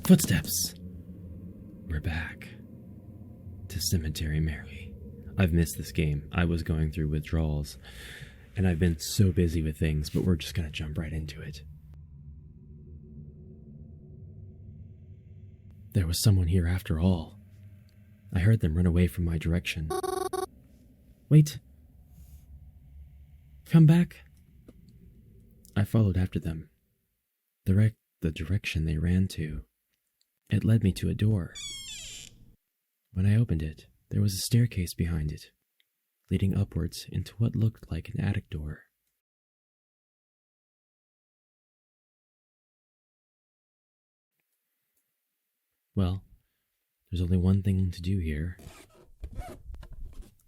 Footsteps! We're back to Cemetery Mary. I've missed this game. I was going through withdrawals, and I've been so busy with things, but we're just going to jump right into it. There was someone here after all. I heard them run away from my direction. Wait. Come back. I followed after them. The direction they ran to. It led me to a door. When I opened it, there was a staircase behind it, leading upwards into what looked like an attic door. Well, there's only one thing to do here.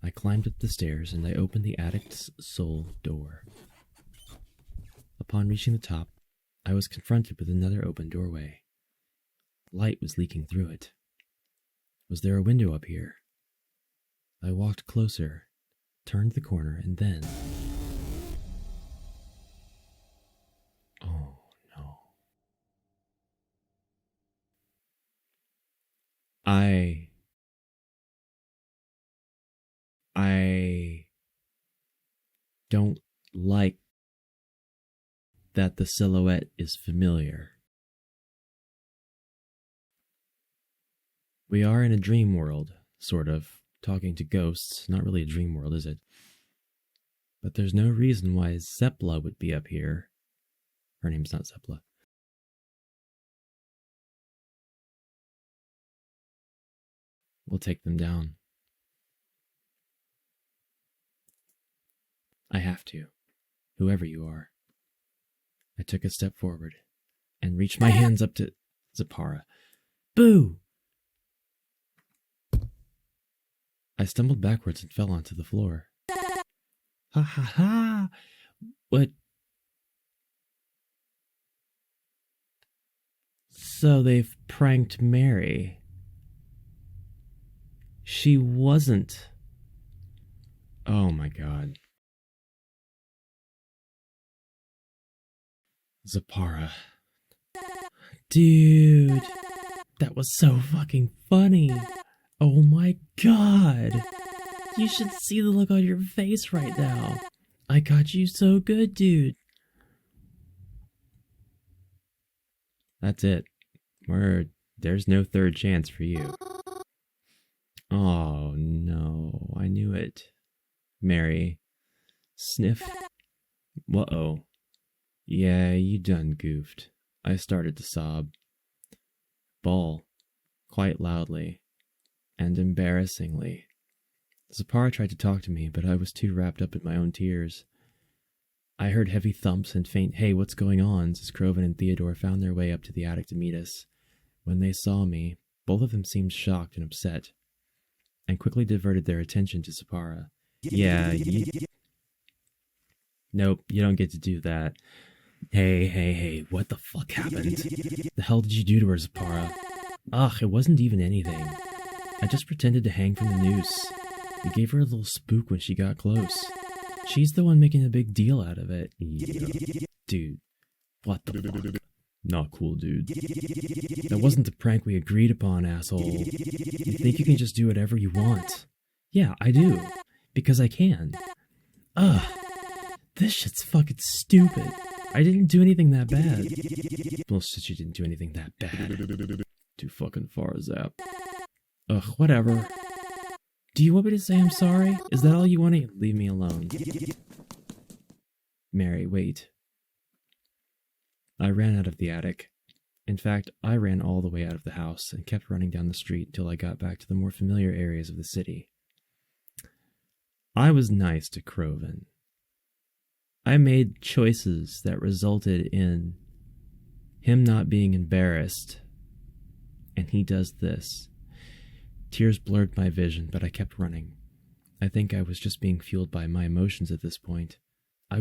I climbed up the stairs and I opened the attic's sole door. Upon reaching the top, I was confronted with another open doorway. Light was leaking through it. Was there a window up here? I walked closer, turned the corner, and then... Oh, no. I don't like that the silhouette is familiar. We are in a dream world, sort of, talking to ghosts. Not really a dream world, is it? But there's no reason why Zepla would be up here. Her name's not Zepla. We'll take them down. I have to, whoever you are. I took a step forward and reached my hands up to Zapara. Boo! I stumbled backwards and fell onto the floor. Ha ha ha! What? So they've pranked Mary. She wasn't. Oh my god. Zapara. Dude, that was so fucking funny. Oh my god. You should see the look on your face right now. I got you so good, dude. That's it. There's no third chance for you. Oh no, I knew it. Mary. Sniff. Whoa. Yeah, you done goofed. I started to sob. Bawl. Quite loudly. And embarrassingly. Zapara tried to talk to me, but I was too wrapped up in my own tears. I heard heavy thumps and faint "Hey, what's going on?" as Croven and Theodore found their way up to the attic to meet us. When they saw me, both of them seemed shocked and upset, and quickly diverted their attention to Zapara. Nope, you don't get to do that. Hey, what the fuck happened? The hell did you do to her, Zapara? Ugh, it wasn't even anything. I just pretended to hang from the noose. We gave her a little spook when she got close. She's the one making a big deal out of it. Yeah. Dude, what the fuck? Not cool, dude. That wasn't the prank we agreed upon, asshole. You think you can just do whatever you want? Yeah, I do. Because I can. Ugh. This shit's fucking stupid. I didn't do anything that bad. Well, shit, you didn't do anything that bad. Too fucking far, Zap. Ugh, whatever. Do you want me to say I'm sorry? Is that all you want to leave me alone? Mary, wait. I ran out of the attic. In fact, I ran all the way out of the house and kept running down the street until I got back to the more familiar areas of the city. I was nice to Croven. I made choices that resulted in him not being embarrassed, and he does this. Tears blurred my vision, but I kept running. I think I was just being fueled by my emotions at this point. I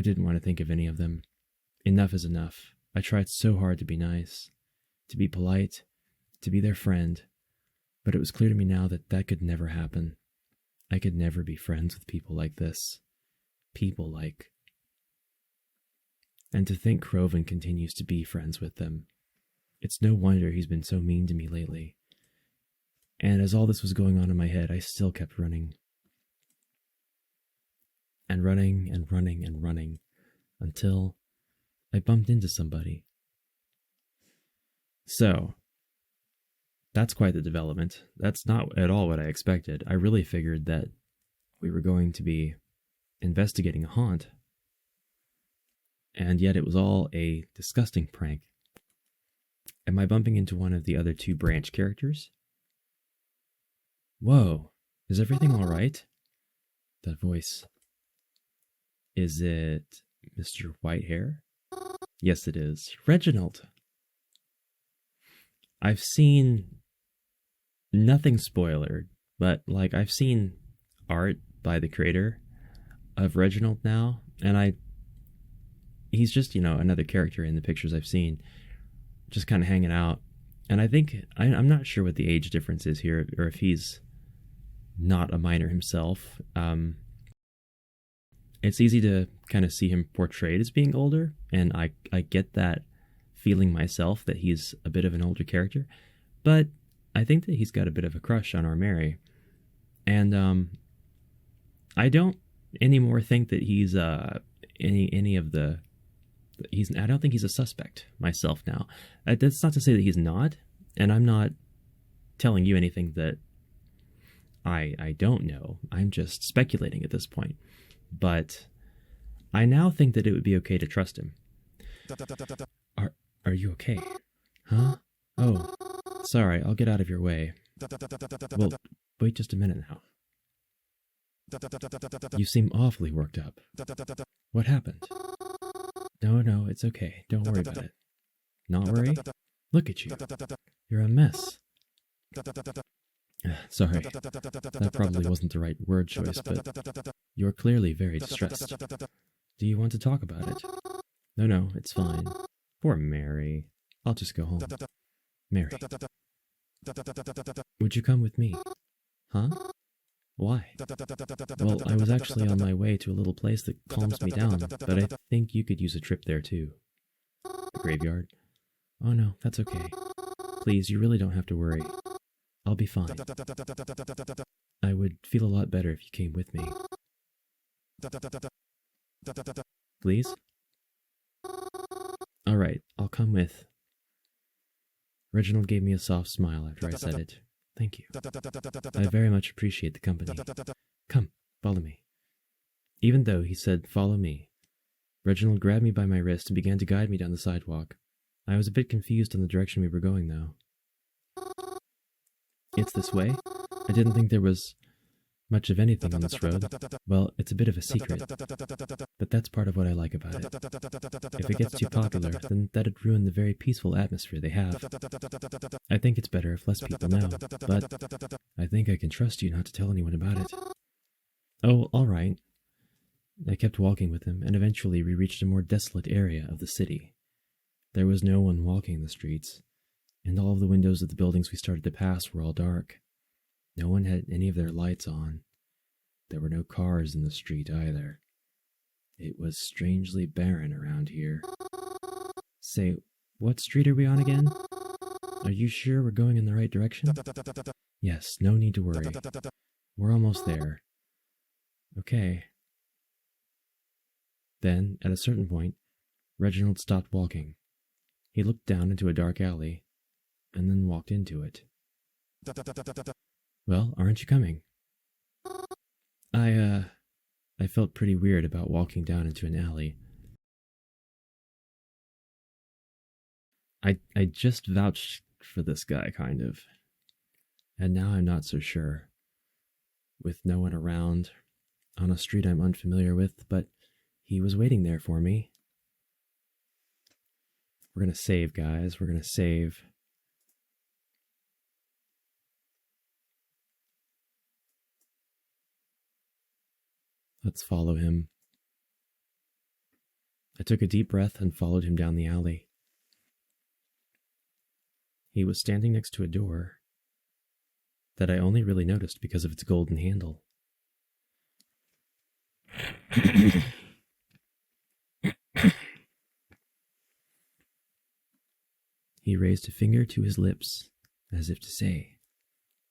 didn't want to think of any of them. Enough is enough. I tried so hard to be nice, to be polite, to be their friend, but it was clear to me now that that could never happen. I could never be friends with people like this. People like And to think Croven continues to be friends with them. It's no wonder he's been so mean to me lately. And as all this was going on in my head, I still kept running. And running and running and running until I bumped into somebody. So, that's quite the development. That's not at all what I expected. I really figured that we were going to be investigating a haunt. And yet it was all a disgusting prank. Am I bumping into one of the other two branch characters? Whoa, is everything all right? That voice. Is it Mr. Whitehair? Yes, it is. Reginald. I've seen nothing spoilered, but like I've seen art by the creator of Reginald now, and he's just, another character in the pictures I've seen, just kind of hanging out. And I think, I'm not sure what the age difference is here, or if he's not a minor himself. It's easy to kind of see him portrayed as being older, and I get that feeling myself, that he's a bit of an older character, but I think that he's got a bit of a crush on our Mary. And I don't anymore think that he's any of the... I don't think he's a suspect myself now. That's not to say that he's not, and I'm not telling you anything that I don't know. I'm just speculating at this point. But I now think that it would be okay to trust him. Are you okay? Huh? Oh, sorry, I'll get out of your way. Well, wait just a minute now. You seem awfully worked up. What happened? No, it's okay. Don't worry about it. Not worry? Look at you. You're a mess. Sorry, that probably wasn't the right word choice, but you're clearly very distressed. Do you want to talk about it? No, it's fine. Poor Mary. I'll just go home. Mary, would you come with me? Huh? Why? Well, I was actually on my way to a little place that calms me down, but I think you could use a trip there too. The graveyard? Oh no, that's okay. Please, you really don't have to worry. I'll be fine. I would feel a lot better if you came with me. Please? Alright, I'll come with. Reginald gave me a soft smile after I said it. Thank you. I very much appreciate the company. Come, follow me. Even though he said, follow me, Reginald grabbed me by my wrist and began to guide me down the sidewalk. I was a bit confused on the direction we were going, though. It's this way? I didn't think there was much of anything on this road. Well, it's a bit of a secret, but that's part of what I like about it. If it gets too popular, then that'd ruin the very peaceful atmosphere they have. I think it's better if less people know, but I think I can trust you not to tell anyone about it. Oh, all right. I kept walking with him, and eventually we reached a more desolate area of the city. There was no one walking the streets, and all of the windows of the buildings we started to pass were all dark. No one had any of their lights on. There were no cars in the street either. It was strangely barren around here. Say, what street are we on again? Are you sure we're going in the right direction? Yes, no need to worry. We're almost there. Okay. Then, at a certain point, Reginald stopped walking. He looked down into a dark alley, and then walked into it. Well, aren't you coming? I felt pretty weird about walking down into an alley. I just vouched for this guy, kind of. And now I'm not so sure. With no one around, on a street I'm unfamiliar with, but he was waiting there for me. We're gonna save, guys. We're gonna save. Let's follow him. I took a deep breath and followed him down the alley. He was standing next to a door that I only really noticed because of its golden handle. He raised a finger to his lips, as if to say,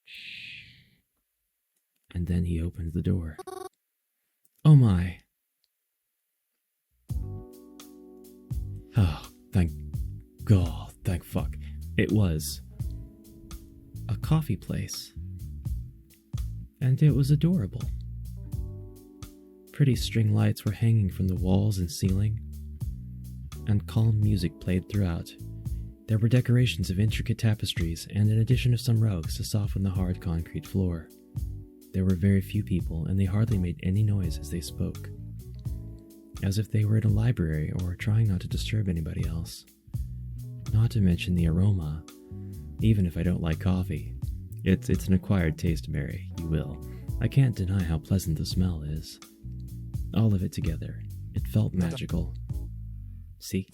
"Shh." And then he opened the door. Oh my. Oh, thank God, thank fuck. It was a coffee place. And it was adorable. Pretty string lights were hanging from the walls and ceiling, and calm music played throughout. There were decorations of intricate tapestries and an addition of some rugs to soften the hard concrete floor. There were very few people, and they hardly made any noise as they spoke, as if they were in a library or trying not to disturb anybody else. Not to mention the aroma. Even if I don't like coffee, it's an acquired taste, Mary, you will. I can't deny how pleasant the smell is. All of it together, it felt magical. See?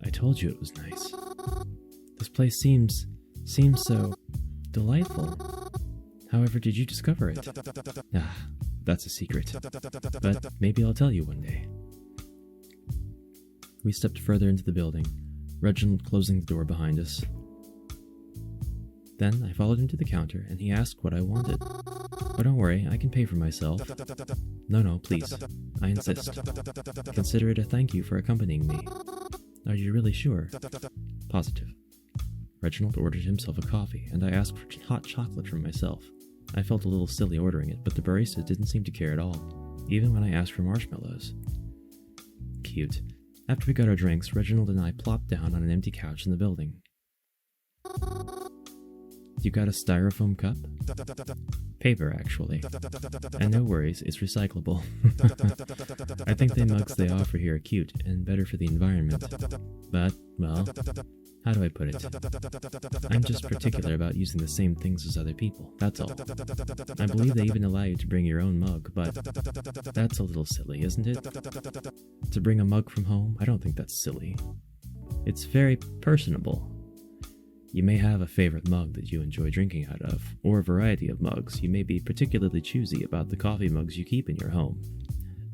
I told you it was nice. This place seems so delightful. However did you discover it? Ah, that's a secret. But maybe I'll tell you one day. We stepped further into the building, Reginald closing the door behind us. Then I followed him to the counter, and he asked what I wanted. Oh, don't worry, I can pay for myself. No, please. I insist. Consider it a thank you for accompanying me. Are you really sure? Positive. Reginald ordered himself a coffee, and I asked for hot chocolate for myself. I felt a little silly ordering it, but the barista didn't seem to care at all, even when I asked for marshmallows. Cute. After we got our drinks, Reginald and I plopped down on an empty couch in the building. You got a styrofoam cup? Paper, actually. And no worries, it's recyclable. I think the mugs they offer here are cute and better for the environment. But, well, how do I put it? I'm just particular about using the same things as other people, that's all. I believe they even allow you to bring your own mug, but that's a little silly, isn't it? To bring a mug from home? I don't think that's silly. It's very personable. You may have a favorite mug that you enjoy drinking out of, or a variety of mugs. You may be particularly choosy about the coffee mugs you keep in your home.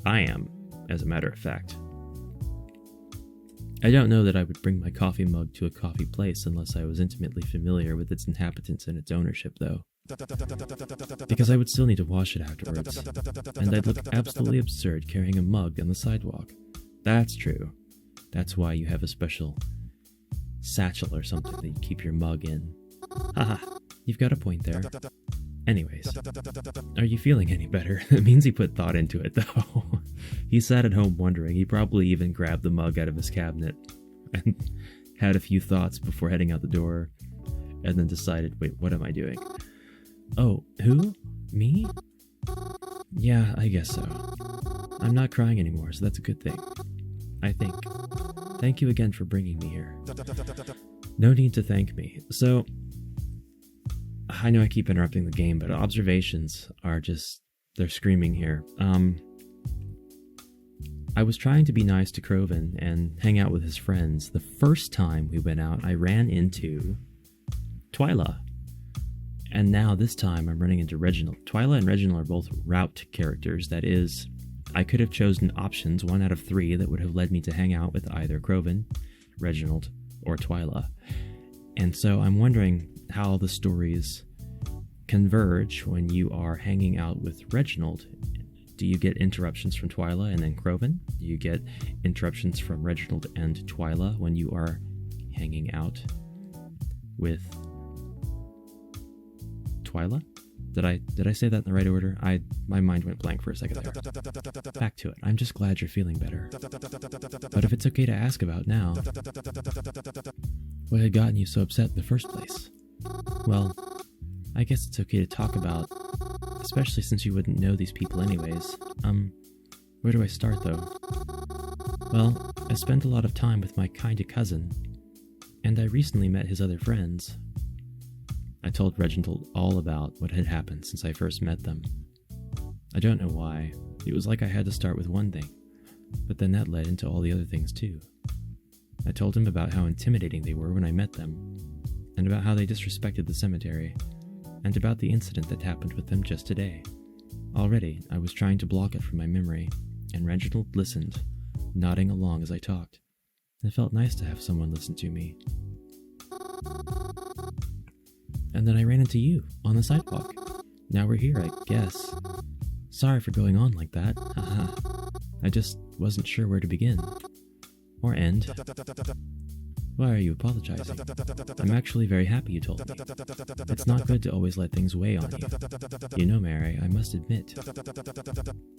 I am, as a matter of fact. I don't know that I would bring my coffee mug to a coffee place unless I was intimately familiar with its inhabitants and its ownership, though. Because I would still need to wash it afterwards, and I'd look absolutely absurd carrying a mug on the sidewalk. That's true. That's why you have a special satchel or something that you keep your mug in. Haha, you've got a point there. Anyways, are you feeling any better? It means he put thought into it, though. He sat at home wondering. He probably even grabbed the mug out of his cabinet and had a few thoughts before heading out the door, and then decided, wait, what am I doing? Oh, who? Me? Yeah, I guess so. I'm not crying anymore, so that's a good thing. I think. Thank you again for bringing me here. No need to thank me. So, I know I keep interrupting the game, but observations are just, they're screaming here. I was trying to be nice to Croven and hang out with his friends. The first time we went out, I ran into Twyla. And now this time I'm running into Reginald. Twyla and Reginald are both route characters, that is, I could have chosen options, 1 out of 3, that would have led me to hang out with either Croven, Reginald, or Twyla. And so I'm wondering how the stories converge when you are hanging out with Reginald. Do you get interruptions from Twyla and then Croven? Do you get interruptions from Reginald and Twyla when you are hanging out with Twyla? Did I say that in the right order? My mind went blank for a second there. Back to it. I'm just glad you're feeling better. But if it's okay to ask about now, what had gotten you so upset in the first place? Well, I guess it's okay to talk about, especially since you wouldn't know these people anyways. Where do I start though? Well, I spent a lot of time with my kinda cousin, and I recently met his other friends. I told Reginald all about what had happened since I first met them. I don't know why. It was like I had to start with one thing, but then that led into all the other things too. I told him about how intimidating they were when I met them, and about how they disrespected the cemetery, and about the incident that happened with them just today. Already, I was trying to block it from my memory, and Reginald listened, nodding along as I talked. It felt nice to have someone listen to me, And then I ran into you on the sidewalk. Now we're here, I guess. Sorry for going on like that. Haha. I just wasn't sure where to begin. Or end. Why are you apologizing? I'm actually very happy you told me. It's not good to always let things weigh on you. You know, Mary, I must admit,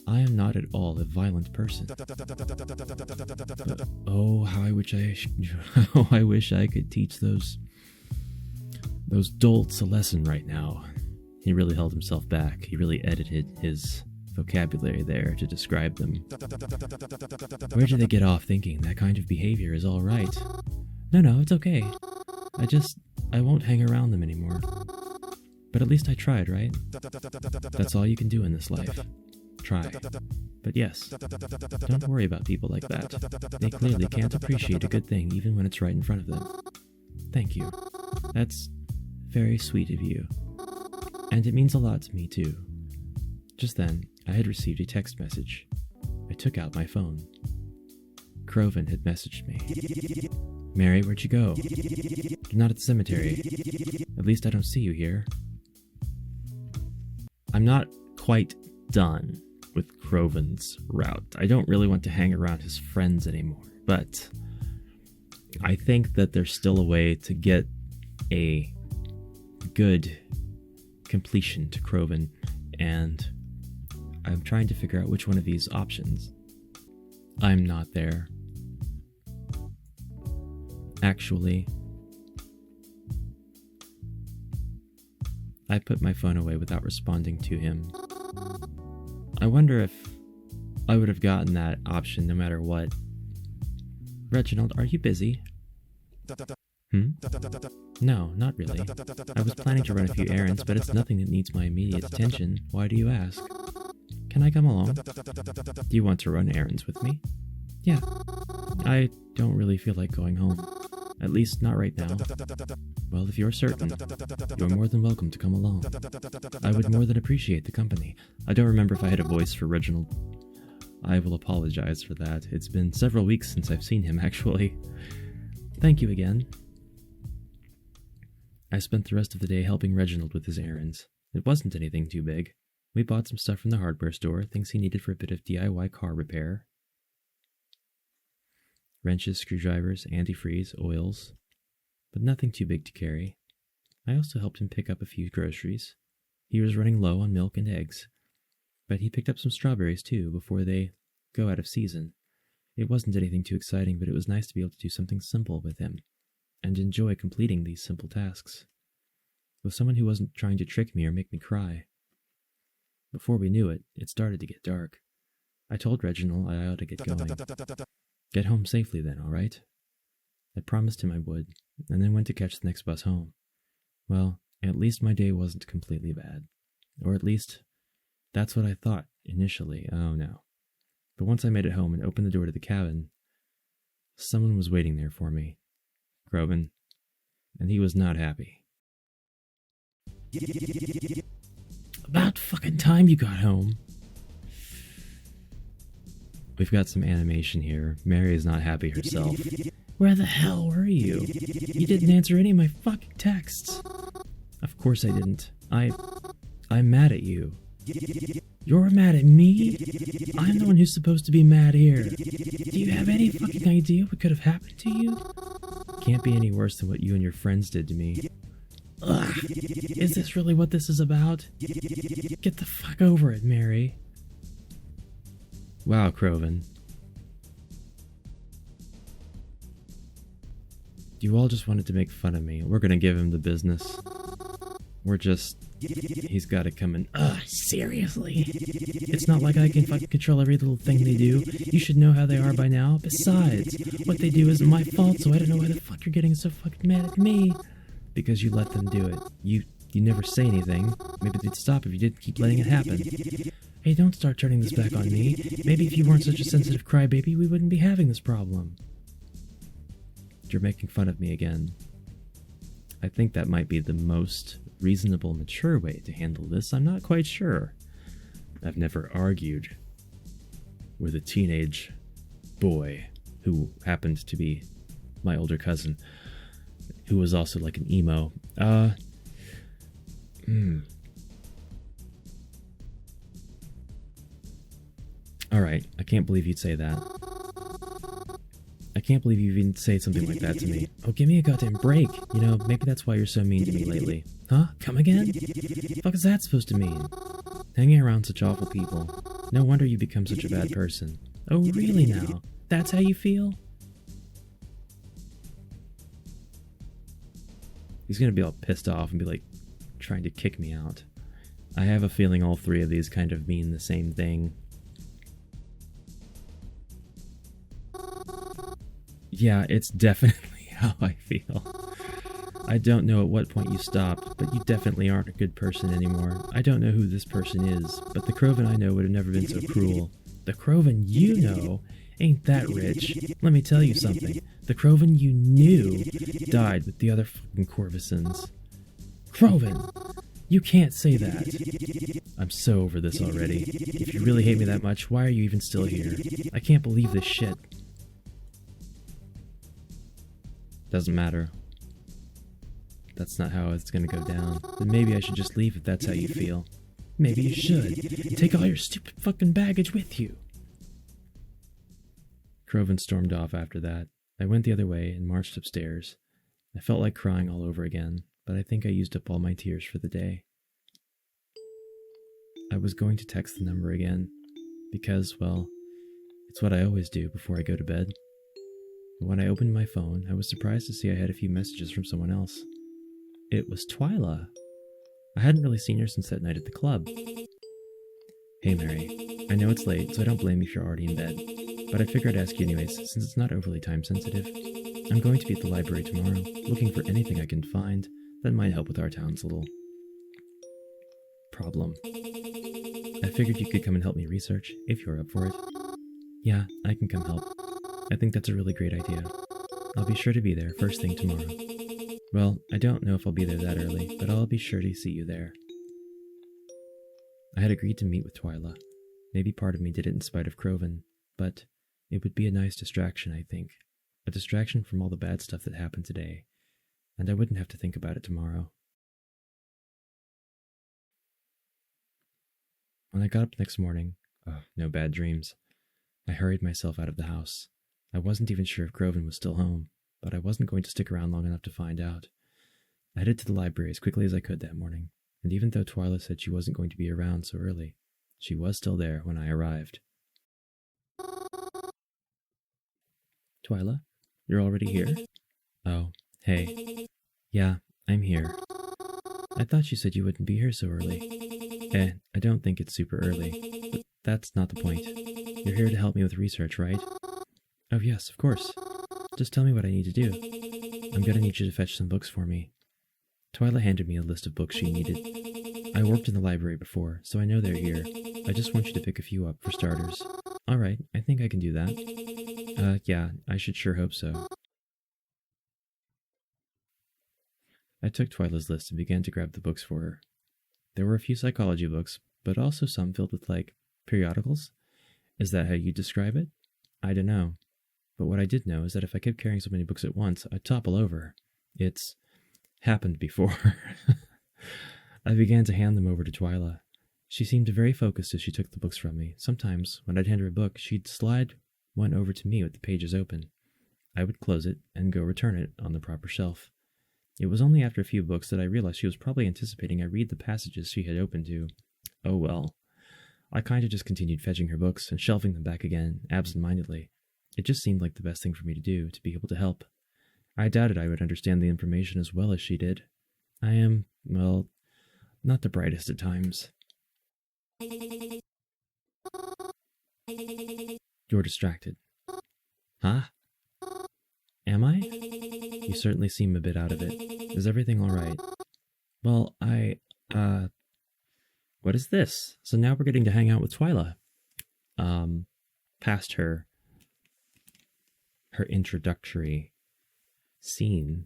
I am not at all a violent person. But, oh, how I wish I could teach those dolts a lesson right now. He really held himself back. He really edited his vocabulary there to describe them. Where do they get off thinking that kind of behavior is all right? No, it's okay. I won't hang around them anymore. But at least I tried, right? That's all you can do in this life. Try. But yes, don't worry about people like that. They clearly can't appreciate a good thing even when it's right in front of them. Thank you. That's very sweet of you. And it means a lot to me, too. Just then, I had received a text message. I took out my phone. Croven had messaged me. Mary, where'd you go? You're not at the cemetery. At least I don't see you here. I'm not quite done with Croven's route. I don't really want to hang around his friends anymore, but I think that there's still a way to get a good completion to Croven, and I'm trying to figure out which one of these options. I'm not there. Actually, I put my phone away without responding to him. I wonder if I would have gotten that option no matter what. Reginald, are you busy? No, not really. I was planning to run a few errands, but it's nothing that needs my immediate attention. Why do you ask? Can I come along? Do you want to run errands with me? Yeah. I don't really feel like going home. At least not right now. Well, if you're certain, you're more than welcome to come along. I would more than appreciate the company. I don't remember if I had a voice for Reginald. I will apologize for that. It's been several weeks since I've seen him, actually. Thank you again. I spent the rest of the day helping Reginald with his errands. It wasn't anything too big. We bought some stuff from the hardware store, things he needed for a bit of DIY car repair. Wrenches, screwdrivers, antifreeze, oils, but nothing too big to carry. I also helped him pick up a few groceries. He was running low on milk and eggs, but he picked up some strawberries too before they go out of season. It wasn't anything too exciting, but it was nice to be able to do something simple with him and enjoy completing these simple tasks with someone who wasn't trying to trick me or make me cry. Before we knew it, it started to get dark. I told Reginald I ought to get going. Get home safely then, all right? I promised him I would, and then went to catch the next bus home. Well, at least my day wasn't completely bad. Or at least, that's what I thought initially. Oh no. But once I made it home and opened the door to the cabin, someone was waiting there for me. Croven. And he was not happy. About fucking time you got home. We've got some animation here. Mary is not happy herself. Where the hell were you? You didn't answer any of my fucking texts. Of course I didn't. I'm mad at you. You're mad at me? I'm the one who's supposed to be mad here. Do you have any fucking idea what could have happened to you? Can't be any worse than what you and your friends did to me. Ugh. Is this really what this is about? Get the fuck over it, Mary. Wow, Croven. You all just wanted to make fun of me. We're gonna give him the business. He's gotta come in. Seriously? It's not like I can fucking control every little thing they do. You should know how they are by now. Besides, what they do isn't my fault, so I don't know why the fuck you're getting so fucking mad at me. Because you let them do it. You never say anything. Maybe they'd stop if you didn't keep letting it happen. Hey, don't start turning this back on me. Maybe if you weren't such a sensitive crybaby, we wouldn't be having this problem. You're making fun of me again. I think that might be the most reasonable, mature way to handle this. I'm not quite sure. I've never argued with a teenage boy who happened to be my older cousin. who was also like an emo. Alright, I can't believe you'd say that. I can't believe you even say something like that to me. Oh, give me a goddamn break. You know, maybe that's why you're so mean to me lately. Huh? Come again? The fuck is that supposed to mean? Hanging around such awful people. No wonder you become such a bad person. Oh, really now? That's how you feel? He's gonna be all pissed off and be like, trying to kick me out. I have a feeling all three of these kind of mean the same thing. Yeah, it's definitely how I feel. I don't know at what point you stopped, but you definitely aren't a good person anymore. I don't know who this person is, but the Crovan I know would have never been so cruel. The Crovan you know ain't that rich. Let me tell you something. The Crovan you knew died with the other fucking Corvisons. Crovan! You can't say that. I'm so over this already. If you really hate me that much, why are you even still here? I can't believe this shit. Doesn't matter. That's not how it's gonna go down. Then maybe I should just leave if that's how you feel. Maybe you should. Take all your stupid fucking baggage with you. Crovan stormed off after that. I went the other way and marched upstairs. I felt like crying all over again, but I think I used up all my tears for the day. I was going to text the number again, because, well, it's what I always do before I go to bed. But when I opened my phone, I was surprised to see I had a few messages from someone else. It was Twyla. I hadn't really seen her since that night at the club. Hey Mary, I know it's late, so I don't blame you if you're already in bed, but I figured I'd ask you anyways, since it's not overly time sensitive. I'm going to be at the library tomorrow, looking for anything I can find that might help with our town's little problem. I figured you could come and help me research, if you're up for it. Yeah, I can come help. I think that's a really great idea. I'll be sure to be there first thing tomorrow. Well, I don't know if I'll be there that early, but I'll be sure to see you there. I had agreed to meet with Twyla. Maybe part of me did it in spite of Crovan, but it would be a nice distraction, I think. A distraction from all the bad stuff that happened today, and I wouldn't have to think about it tomorrow. When I got up next morning, no bad dreams, I hurried myself out of the house. I wasn't even sure if Crovan was still home, but I wasn't going to stick around long enough to find out. I headed to the library as quickly as I could that morning, and even though Twyla said she wasn't going to be around so early, she was still there when I arrived. Twyla, you're already here? Oh, hey. Yeah, I'm here. I thought you said you wouldn't be here so early. I don't think it's super early, but that's not the point. You're here to help me with research, right? Oh yes, of course. Just tell me what I need to do. I'm gonna need you to fetch some books for me. Twyla handed me a list of books she needed. I worked in the library before, so I know they're here. I just want you to pick a few up for starters. Alright, I think I can do that. Yeah, I should sure hope so. I took Twyla's list and began to grab the books for her. There were a few psychology books, but also some filled with, like, periodicals? Is that how you describe it? I don't know. But what I did know is that if I kept carrying so many books at once, I'd topple over. It's happened before. I began to hand them over to Twyla. She seemed very focused as she took the books from me. Sometimes, when I'd hand her a book, she'd slide one over to me with the pages open. I would close it and go return it on the proper shelf. It was only after a few books that I realized she was probably anticipating I read the passages she had opened to. Oh well. I kind of just continued fetching her books and shelving them back again, absent-mindedly. It just seemed like the best thing for me to do, to be able to help. I doubted I would understand the information as well as she did. I am, well, not the brightest at times. You're distracted. Huh? Am I? You certainly seem a bit out of it. Is everything alright? Well, what is this? So now we're getting to hang out with Twyla. Past her introductory scene.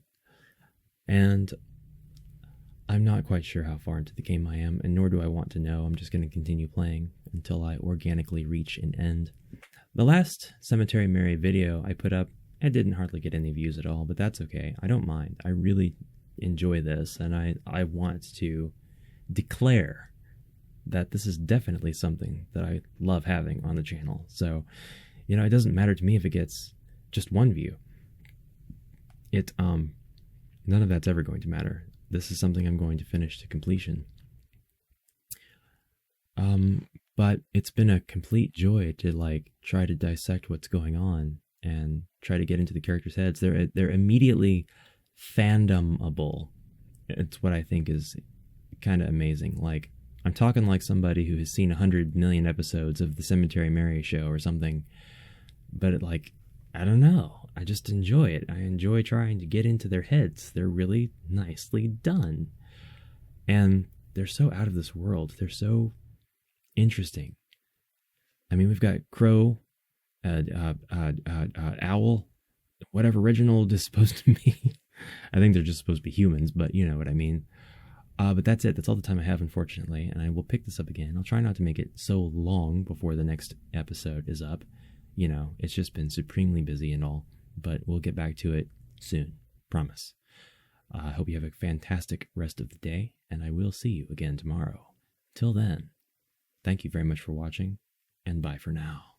And I'm not quite sure how far into the game I am, and nor do I want to know. I'm just going to continue playing until I organically reach an end. The last Cemetery Mary video I put up, I didn't hardly get any views at all, but that's okay. I don't mind. I really enjoy this, and I want to declare that this is definitely something that I love having on the channel. So, you know, it doesn't matter to me if it gets just one view. None of that's ever going to matter. This is something I'm going to finish to completion. But it's been a complete joy to like try to dissect what's going on and try to get into the characters' heads. They're immediately fandomable. It's what I think is kind of amazing. Like, I'm talking like somebody who has seen 100 million episodes of the Cemetery Mary show or something. But I don't know. I just enjoy it. I enjoy trying to get into their heads. They're really nicely done. And they're so out of this world. They're so interesting. I mean, we've got Crow, Owl, whatever Reginald is supposed to be. I think they're just supposed to be humans, but you know what I mean. But that's it. That's all the time I have, unfortunately. And I will pick this up again. I'll try not to make it so long before the next episode is up. You know, it's just been supremely busy and all. But we'll get back to it soon. Promise. I hope you have a fantastic rest of the day. And I will see you again tomorrow. Till then, thank you very much for watching. And bye for now.